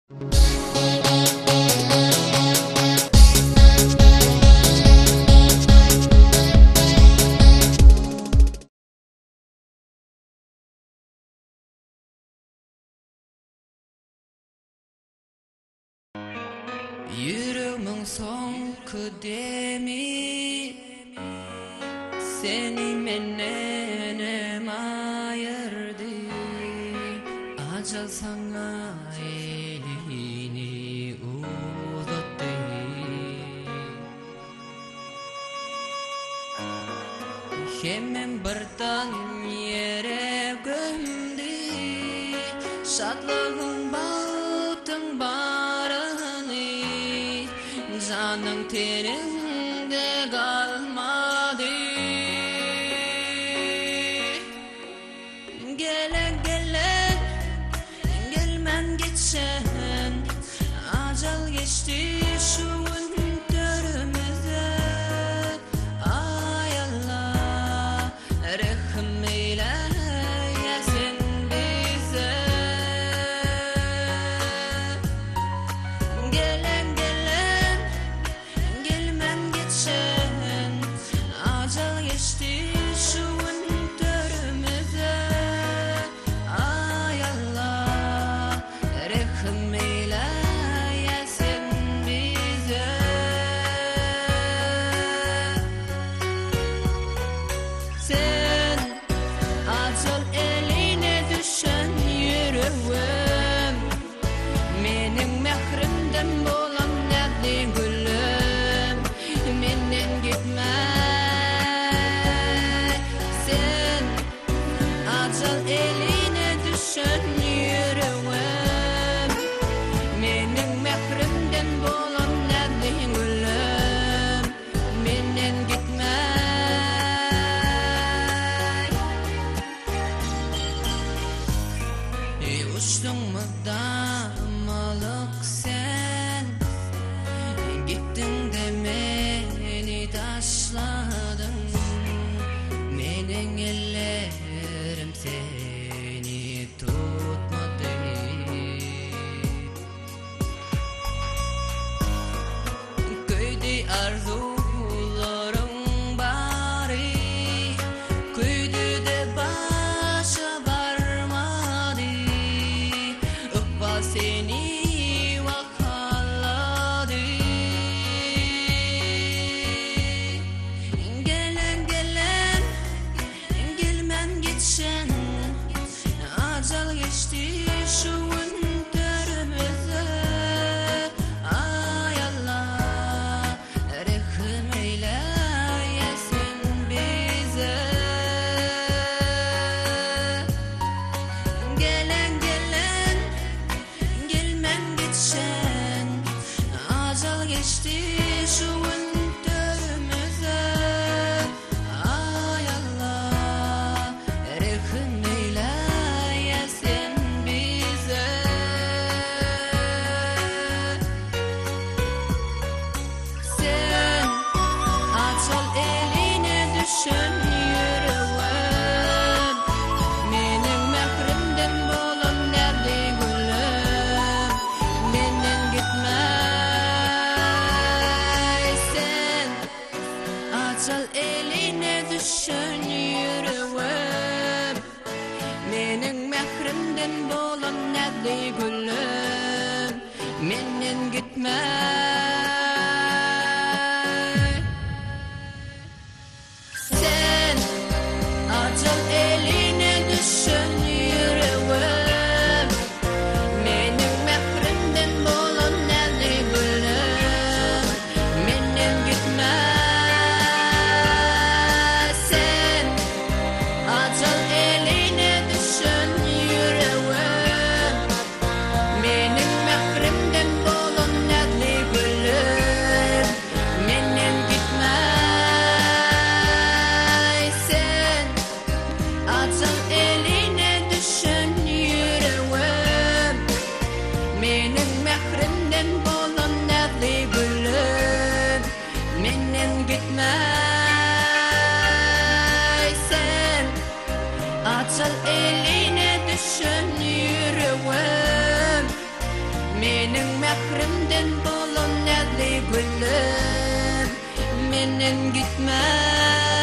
Yüreğimin son kıdemi seni menden ayırdı. Acal sana elini uzattı. Hemen birden yere gömdü. Şadlığın bahtın barını, canın teninde kalmadı. Gelen gelen, gelmen geçen, acal geçti şu öntörümüze. Ay Allah, rahim eyle yesin bize. Gelen gelen, gelmen geçen, acal geçti şu öntörümüze. Ay Allah, rahim eyle yesin bize. Sen acal eline düşen yüreğim, mening mehrimden bolan nädli gülüm, menden gitme. Sen acal eline düşen yüreğim, mening mehrimden bolan nädli gülüm, menden gitme. Uçtun mu damalık sen, gittin de beni taşladın. Mening ellerim seni tutmadı. Köydü arzularım bari, köydü de başa varmadı. Öppa seni vakalladı. Gelen gelen, gelmen geçen, acal geçti şu öntörümüze. Ay Allah, rahim eyle yesin bize. Gelen gelen, gelmen geçen, acal geçti şu öntörümüze. Ay Allah, rahim eyle yesin bize. Sen acal eline düşen yüreğim, mening mehrimden bolan nädli gülüm, menden gitme. Sen acal eline düşen yüreğim, mening mehrimden bolan nädli gülüm, menden gitme. Sen acal eline düşen yüreğim, mening mehrimden bolan nädli gülüm, menden gitme. Sen acal eline düşen yüreğim, mening mehrimden bolan nädli gülüm, menden gitme. Sen acal eline düşen yüreğim, mening mehrimden bolan nädli gülüm, menden gitme. Sen acal eline düşen yüreğim, Mening mehrimden bolan nädli gülüm Menen gitmä